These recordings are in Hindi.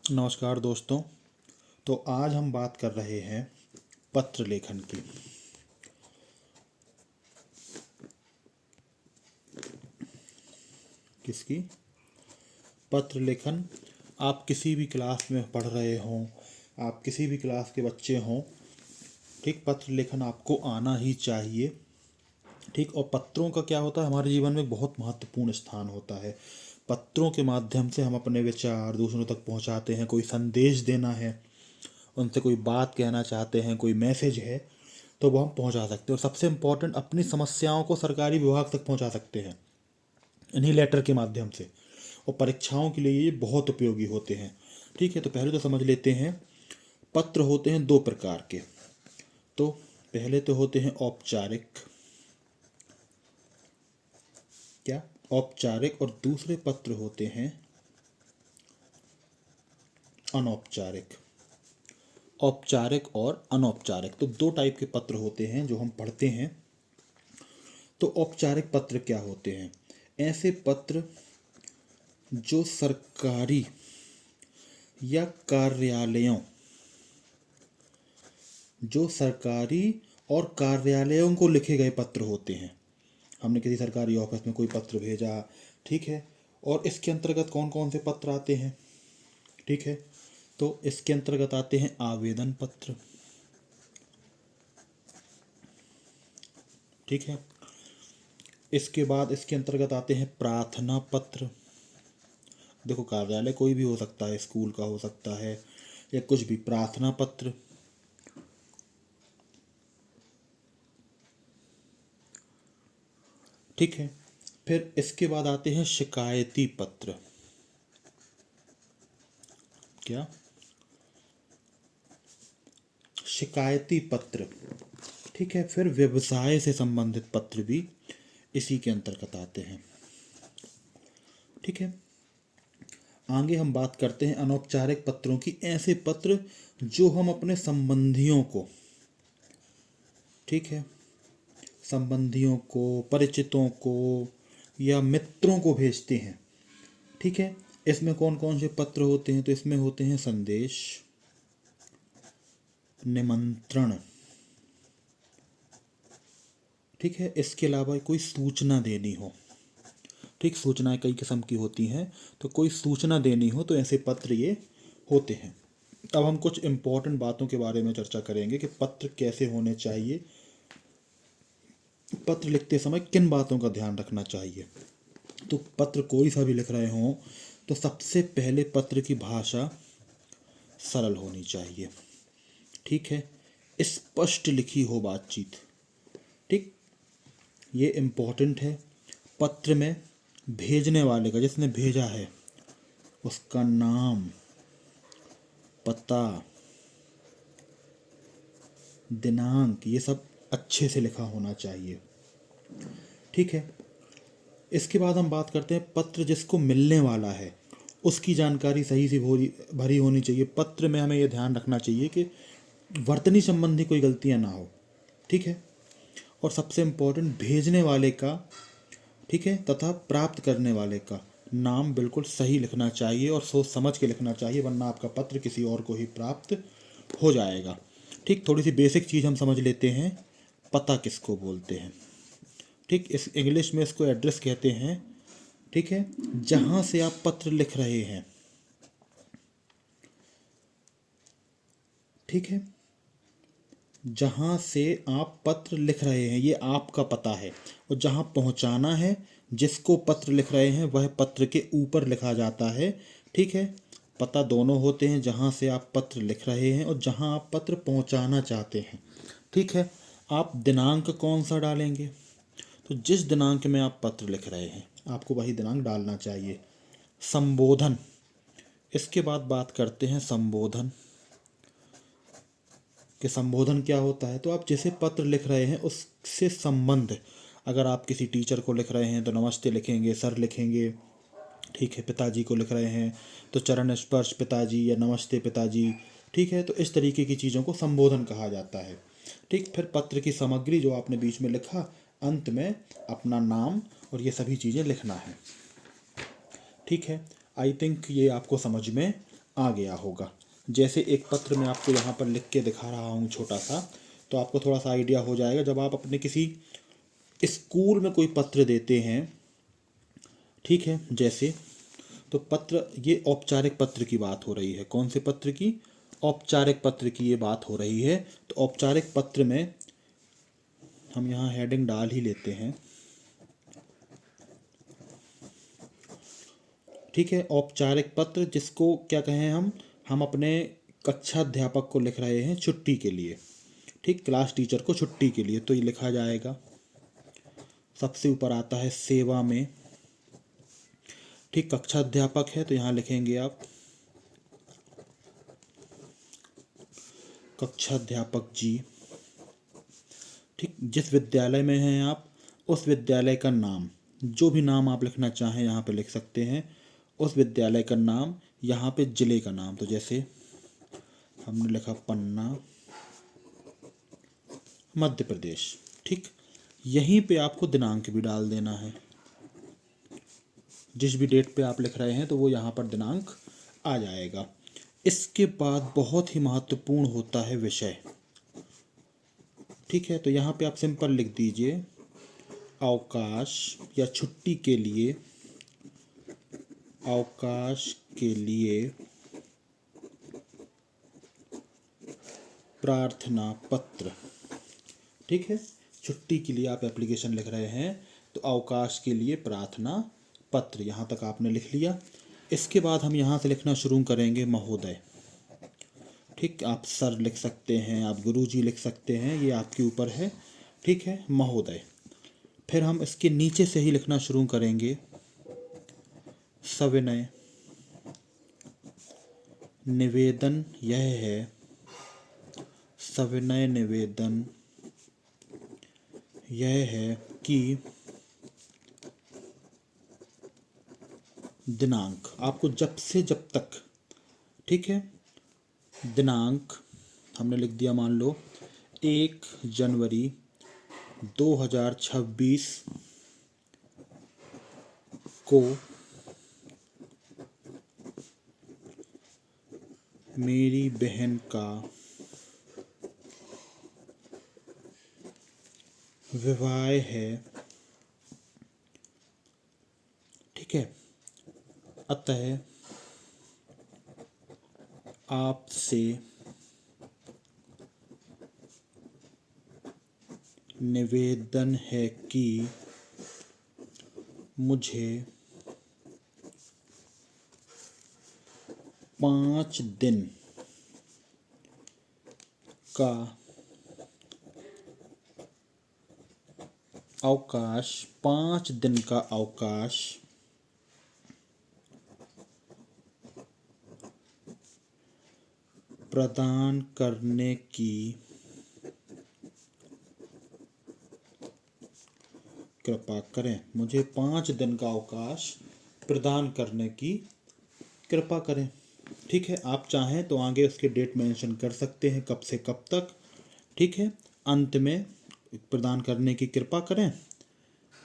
नमस्कार दोस्तों। तो आज हम बात कर रहे हैं पत्र लेखन की। किसकी? पत्र लेखन। आप किसी भी क्लास में पढ़ रहे हों, आप किसी भी क्लास के बच्चे हों, ठीक, पत्र लेखन आपको आना ही चाहिए। ठीक, और पत्रों का क्या होता है, हमारे जीवन में एक बहुत महत्वपूर्ण स्थान होता है। पत्रों के माध्यम से हम अपने विचार दूसरों तक पहुंचाते हैं। कोई संदेश देना है, उनसे कोई बात कहना चाहते हैं, कोई मैसेज है, तो वो हम पहुंचा सकते हैं। और सबसे इम्पोर्टेंट, अपनी समस्याओं को सरकारी विभाग तक पहुंचा सकते हैं इन्हीं लेटर के माध्यम से। और परीक्षाओं के लिए ये बहुत उपयोगी होते हैं। ठीक है, तो पहले तो समझ लेते हैं। पत्र होते हैं दो प्रकार के। तो पहले तो होते हैं औपचारिक, क्या, औपचारिक, और दूसरे पत्र होते हैं अनौपचारिक। औपचारिक और अनौपचारिक, तो दो टाइप के पत्र होते हैं जो हम पढ़ते हैं। तो औपचारिक पत्र क्या होते हैं? ऐसे पत्र जो सरकारी या कार्यालयों, जो सरकारी और कार्यालयों को लिखे गए पत्र होते हैं। हमने किसी सरकारी ऑफिस में कोई पत्र भेजा, ठीक है, और इसके अंतर्गत कौन कौन से पत्र आते हैं? ठीक है, तो इसके अंतर्गत आते हैं आवेदन पत्र, ठीक है। इसके बाद इसके अंतर्गत आते हैं प्रार्थना पत्र। देखो, कार्यालय कोई भी हो सकता है, स्कूल का हो सकता है या कुछ भी। प्रार्थना पत्र, ठीक है। फिर इसके बाद आते हैं शिकायती पत्र। क्या? शिकायती पत्र, ठीक है। फिर व्यवसाय से संबंधित पत्र भी इसी के अंतर्गत आते हैं, ठीक है। आगे हम बात करते हैं अनौपचारिक पत्रों की। ऐसे पत्र जो हम अपने संबंधियों को, ठीक है, संबंधियों को, परिचितों को या मित्रों को भेजते हैं, ठीक है। इसमें कौन कौन से पत्र होते हैं? तो इसमें होते हैं संदेश, निमंत्रण, ठीक है। इसके अलावा कोई सूचना देनी हो, ठीक, सूचनाएं कई किस्म की होती हैं, तो कोई सूचना देनी हो तो ऐसे पत्र ये होते हैं। अब हम कुछ इम्पोर्टेंट बातों के बारे में चर्चा करेंगे कि पत्र कैसे होने चाहिए, पत्र लिखते समय किन बातों का ध्यान रखना चाहिए। तो पत्र कोई सा भी लिख रहे हों तो सबसे पहले पत्र की भाषा सरल होनी चाहिए, ठीक है। स्पष्ट लिखी हो बातचीत, ठीक, ये इम्पोर्टेंट है। पत्र में भेजने वाले का, जिसने भेजा है, उसका नाम, पता, दिनांक, ये सब अच्छे से लिखा होना चाहिए, ठीक है। इसके बाद हम बात करते हैं पत्र जिसको मिलने वाला है, उसकी जानकारी सही से भरी होनी चाहिए। पत्र में हमें यह ध्यान रखना चाहिए कि वर्तनी संबंधी कोई गलतियां ना हो, ठीक है। और सबसे इम्पोर्टेंट, भेजने वाले का, ठीक है, तथा प्राप्त करने वाले का नाम बिल्कुल सही लिखना चाहिए और सोच समझ के लिखना चाहिए, वरना आपका पत्र किसी और को ही प्राप्त हो जाएगा। ठीक, थोड़ी सी बेसिक चीज़ हम समझ लेते हैं। पता किसको बोलते हैं? ठीक, इस इंग्लिश में इसको एड्रेस कहते हैं, ठीक है। जहाँ से आप पत्र लिख रहे हैं, ठीक है, जहाँ से आप पत्र लिख रहे हैं ये आपका पता है। और जहाँ पहुँचाना है, जिसको पत्र लिख रहे हैं, वह पत्र के ऊपर लिखा जाता है, ठीक है। पता दोनों होते हैं, जहाँ से आप पत्र लिख रहे हैं और जहाँ आप पत्र पहुँचाना चाहते हैं, ठीक है। आप दिनांक कौन सा डालेंगे? तो जिस दिनांक में आप पत्र लिख रहे हैं आपको वही दिनांक डालना चाहिए। संबोधन, इसके बाद बात करते हैं संबोधन कि संबोधन क्या होता है। तो आप जिसे पत्र लिख रहे हैं उससे संबंध, अगर आप किसी टीचर को लिख रहे हैं तो नमस्ते लिखेंगे, सर लिखेंगे, ठीक है। पिताजी को लिख रहे हैं तो चरण स्पर्श पिताजी या नमस्ते पिताजी, ठीक है। तो इस तरीके की चीज़ों को संबोधन कहा जाता है, ठीक। फिर पत्र की सामग्री, जो आपने बीच में लिखा, अंत में अपना नाम और ये सभी चीज़ें लिखना है, ठीक है। आई थिंक ये आपको समझ में आ गया होगा। जैसे एक पत्र मैं आपको यहाँ पर लिख के दिखा रहा हूँ छोटा सा, तो आपको थोड़ा सा आइडिया हो जाएगा। जब आप अपने किसी स्कूल में कोई पत्र देते हैं, ठीक है, जैसे, तो पत्र, ये औपचारिक पत्र की बात हो रही है। कौन से पत्र की? औपचारिक पत्र की ये बात हो रही है। तो औपचारिक पत्र में हम यहाँ हेडिंग डाल ही लेते हैं, ठीक है। औपचारिक पत्र, जिसको क्या कहें हम अपने कक्षा अध्यापक को लिख रहे हैं छुट्टी के लिए, ठीक, क्लास टीचर को छुट्टी के लिए, तो ये लिखा जाएगा। सबसे ऊपर आता है सेवा में, ठीक, कक्षा अध्यापक है तो यहाँ लिखेंगे आप कक्षा अध्यापक जी, ठीक। जिस विद्यालय में हैं आप, उस विद्यालय का नाम, जो भी नाम आप लिखना चाहें यहाँ पे लिख सकते हैं। उस विद्यालय का नाम, यहाँ पे जिले का नाम, तो जैसे हमने लिखा पन्ना, मध्य प्रदेश, ठीक। यहीं पे आपको दिनांक भी डाल देना है। जिस भी डेट पे आप लिख रहे हैं तो वो यहाँ पर दिनांक आ जाएगा। इसके बाद बहुत ही महत्वपूर्ण होता है विषय, ठीक है। तो यहाँ पे आप सिंपल लिख दीजिए अवकाश या छुट्टी के लिए, अवकाश के लिए प्रार्थना पत्र, ठीक है। छुट्टी के लिए आप एप्लीकेशन लिख रहे हैं तो अवकाश के लिए प्रार्थना पत्र, यहाँ तक आपने लिख लिया। इसके बाद हम यहाँ से लिखना शुरू करेंगे महोदय, ठीक। आप सर लिख सकते हैं, आप गुरुजी लिख सकते हैं, ये आपके ऊपर है, ठीक है, महोदय। फिर हम इसके नीचे से ही लिखना शुरू करेंगे सविनय निवेदन, यह है सविनय निवेदन, यह है कि दिनांक, आपको जब से जब तक, ठीक है, दिनांक हमने लिख दिया, मान लो 1 जनवरी 2026 को मेरी बहन का विवाह है, ठीक है। अतः आपसे निवेदन है कि मुझे 5 दिन का अवकाश, 5 दिन का अवकाश प्रदान करने की कृपा करें। मुझे 5 दिन का अवकाश प्रदान करने की कृपा करें, ठीक है। आप चाहें तो आगे उसके डेट मेंशन कर सकते हैं, कब से कब तक, ठीक है। अंत में प्रदान करने की कृपा करें,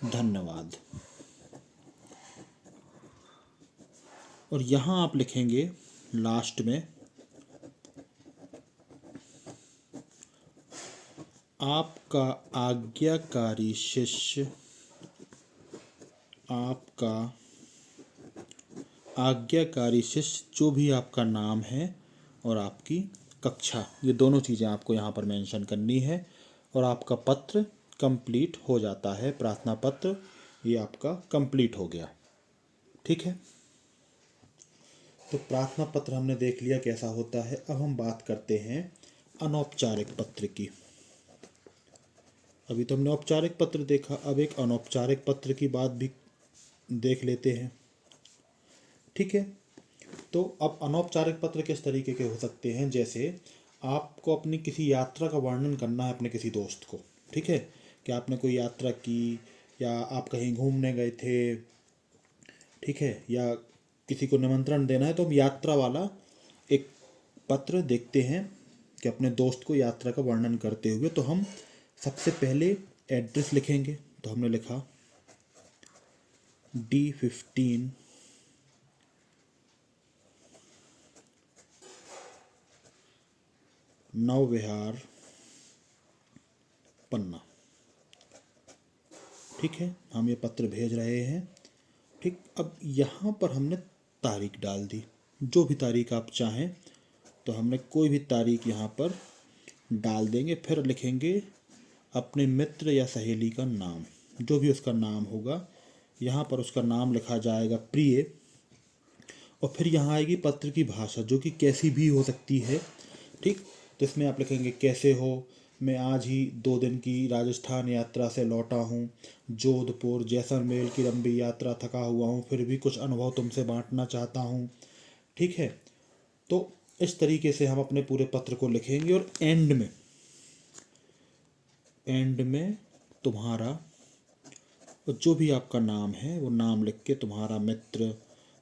धन्यवाद। और यहाँ आप लिखेंगे लास्ट में आपका आज्ञाकारी शिष्य, आपका आज्ञाकारी शिष्य, जो भी आपका नाम है और आपकी कक्षा, ये दोनों चीज़ें आपको यहाँ पर मेंशन करनी है। और आपका पत्र कंप्लीट हो जाता है, प्रार्थना पत्र ये आपका कंप्लीट हो गया, ठीक है। तो प्रार्थना पत्र हमने देख लिया कैसा होता है। अब हम बात करते हैं अनौपचारिक पत्र की। अभी तो हमने औपचारिक पत्र देखा, अब एक अनौपचारिक पत्र की बात भी देख लेते हैं, ठीक है। तो अब अनौपचारिक पत्र किस तरीके के हो सकते हैं? जैसे आपको अपनी किसी यात्रा का वर्णन करना है अपने किसी दोस्त को, ठीक है, कि आपने कोई यात्रा की या आप कहीं घूमने गए थे, ठीक है, या किसी को निमंत्रण देना है, तो हम यात्रा वाला एक पत्र देखते हैं कि अपने दोस्त को यात्रा का वर्णन करते हुए। तो हम सबसे पहले एड्रेस लिखेंगे, तो हमने लिखा D15 नवविहार पन्ना। ठीक है, हम ये पत्र भेज रहे हैं। ठीक, अब यहाँ पर हमने तारीख डाल दी, जो भी तारीख आप चाहें, तो हमने कोई भी तारीख यहाँ पर डाल देंगे। फिर लिखेंगे अपने मित्र या सहेली का नाम, जो भी उसका नाम होगा, यहाँ पर उसका नाम लिखा जाएगा प्रिय। और फिर यहाँ आएगी पत्र की भाषा, जो कि कैसी भी हो सकती है। ठीक, जिसमें आप लिखेंगे कैसे हो, मैं आज ही 2 दिन की राजस्थान यात्रा से लौटा हूँ, जोधपुर जैसलमेर की लंबी यात्रा, थका हुआ हूँ, फिर भी कुछ अनुभव तुमसे बांटना चाहता हूँ। ठीक है, तो इस तरीके से हम अपने पूरे पत्र को लिखेंगे। और एंड में तुम्हारा, और जो भी आपका नाम है वो नाम लिख के, तुम्हारा मित्र,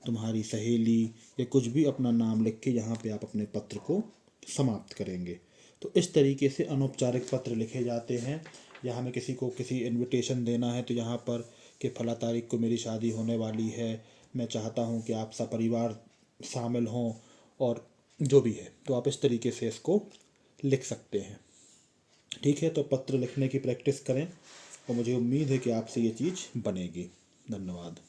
तुम्हारी सहेली, या कुछ भी अपना नाम लिख के यहाँ पे आप अपने पत्र को समाप्त करेंगे। तो इस तरीके से अनौपचारिक पत्र लिखे जाते हैं। या हमें किसी को किसी इनविटेशन देना है, तो यहाँ पर कि फला तारीख को मेरी शादी होने वाली है, मैं चाहता हूँ कि आप सपरिवार शामिल हों, और जो भी है, तो आप इस तरीके से इसको लिख सकते हैं। ठीक है, तो पत्र लिखने की प्रैक्टिस करें, और मुझे उम्मीद है कि आपसे ये चीज़ बनेगी। धन्यवाद।